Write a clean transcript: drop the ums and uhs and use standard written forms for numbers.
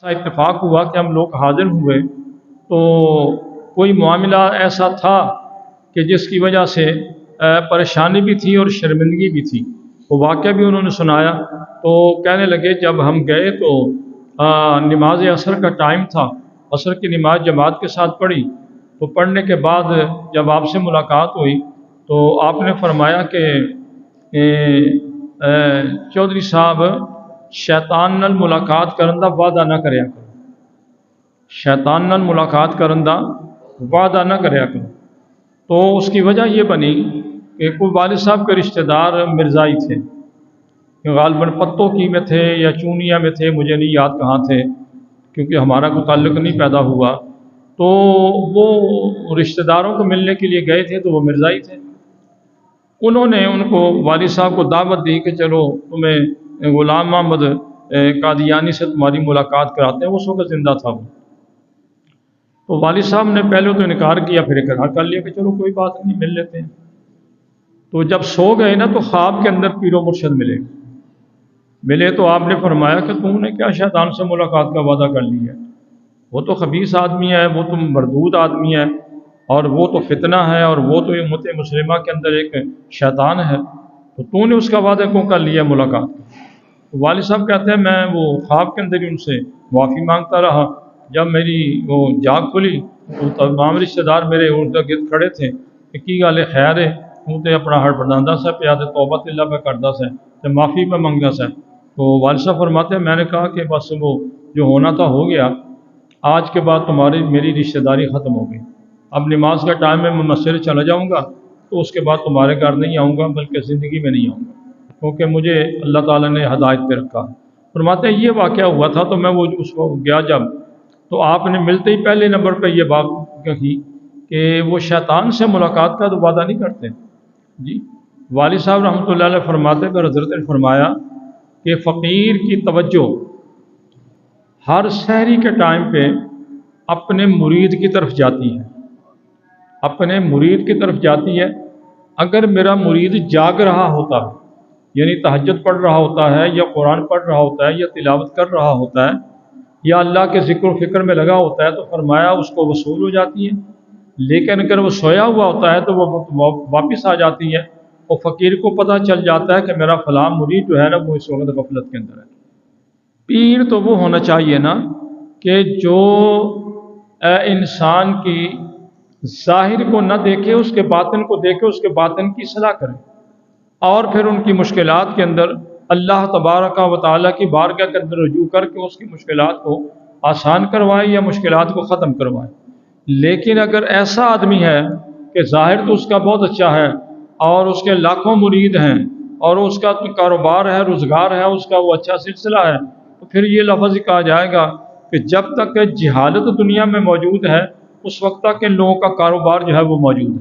ऐसा इत्तेफाक हुआ कि हम लोग हाजिर हुए तो कोई मामला ऐसा था कि जिसकी वजह से परेशानी भी थी और शर्मिंदगी भी थी। वो वाक़या भी उन्होंने सुनाया। तो कहने लगे जब हम गए तो नमाज असर का टाइम था, असर की नमाज जमात के साथ पढ़ी। तो पढ़ने के बाद जब आपसे मुलाकात हुई तो आपने फरमाया कि चौधरी साहब शैतान नाल मुलाकात करन दा वादा ना करया करो, शैतान नाल मुलाकात करन दा वादा ना करया करो। तो उसकी वजह ये बनी कि कोई वालिद साहब के रिश्तेदार मिर्ज़ाई थे, गालबन पत्तों की में थे या चूनिया में थे, मुझे नहीं याद कहाँ थे क्योंकि हमारा कोई ताल्लुक़ नहीं पैदा हुआ। तो वो रिश्तेदारों को मिलने के लिए गए थे तो वो मिर्ज़ाई थे। उन्होंने उनको वालिद साहब को दावत दी कि चलो तुम्हें ग़ुलाम मोहम्मद कादियानी से तुम्हारी मुलाकात कराते हैं। उस वक्त ज़िंदा था वो। तो वालिद साहब ने पहले तो इनकार किया, फिर इकरार कर लिया कि चलो कोई बात नहीं, मिल लेते हैं। तो जब सो गए ना तो ख्वाब के अंदर पीरो मुर्शद मिले तो आपने फरमाया कि तुमने क्या शैतान से मुलाकात का वादा कर लिया है? वो तो खबीस आदमी है, वो तो मरदूद आदमी है, और वो तो फितना है, और वो तो उम्मत मुस्लिमा के अंदर एक शैतान है। तो तूने उसका वादा क्यों कर लिया मुलाकात? तो वालिद साहब कहते हैं मैं वो ख्वाब के अंदर ही उनसे माफ़ी मांगता रहा। जब मेरी वो जाग खुली तो तमाम रिश्तेदार मेरे उर्द गिर्द खड़े थे कि की गल है, खैर है, तू तो अपना हड़बड़ांदा सा पिया ते तौबा तिल्ला पे करदा सा ते माफ़ी पे मंगदा सा। तो वालिद साहब फरमाते हैं मैंने कहा कि बस वो जो होना था हो गया, आज के बाद तुम्हारी मेरी रिश्तेदारी ख़त्म हो गई। अब नमाज का टाइम में मैं मस्जिद चला जाऊँगा तो उसके बाद तुम्हारे घर नहीं आऊँगा, बल्कि ज़िंदगी में नहीं आऊँगा, क्योंकि मुझे अल्लाह ताला ने हदायत पे रखा। फरमाते हैं ये वाक़या हुआ था तो मैं वो उस वक्त गया जब, तो आपने मिलते ही पहले नंबर पर यह बात कही कि वो शैतान से मुलाकात का तो वादा नहीं करते जी। वालिद साहब रहमतुल्लाह अलैह फरमाते पर हज़रत ने फरमाया कि फ़कीर की तवज्जो हर सहरी के टाइम पे अपने मुरीद की तरफ जाती है, अपने मुरीद की तरफ जाती है। अगर मेरा मुरीद जाग रहा होता है, यानी तहज्जुद पढ़ रहा होता है, या कुरान पढ़ रहा होता है, या तिलावत कर रहा होता है, या अल्लाह के ज़िक्र फ़िक्र में लगा होता है, तो फरमाया उसको वसूल हो जाती है। लेकिन अगर वो सोया हुआ होता है तो वो वापस आ जाती है। और फ़कीर को पता चल जाता है कि मेरा फ़लाँ मुरीद जो है ना वो इस वक्त गफलत के अंदर है। पीर तो वो होना चाहिए ना कि जो इंसान की ज़ाहिर को न देखे, उसके बातिन को देखे, उसके बातिन की सलाह करे, और फिर उनकी मुश्किलात के अंदर अल्लाह तबारक व तआला की बारगाह के अंदर रुजू करके उसकी मुश्किलात को आसान करवाए या मुश्किलात को ख़त्म करवाए। लेकिन अगर ऐसा आदमी है कि ज़ाहिर तो उसका बहुत अच्छा है और उसके लाखों मुरीद हैं और उसका तो कारोबार है, रोज़गार है, उसका वो अच्छा सिलसिला है, तो फिर ये लफ्ज़ ही कहा जाएगा कि जब तक जहालत दुनिया में मौजूद है उस वक्त तक इन लोगों का कारोबार जो है वो मौजूद है।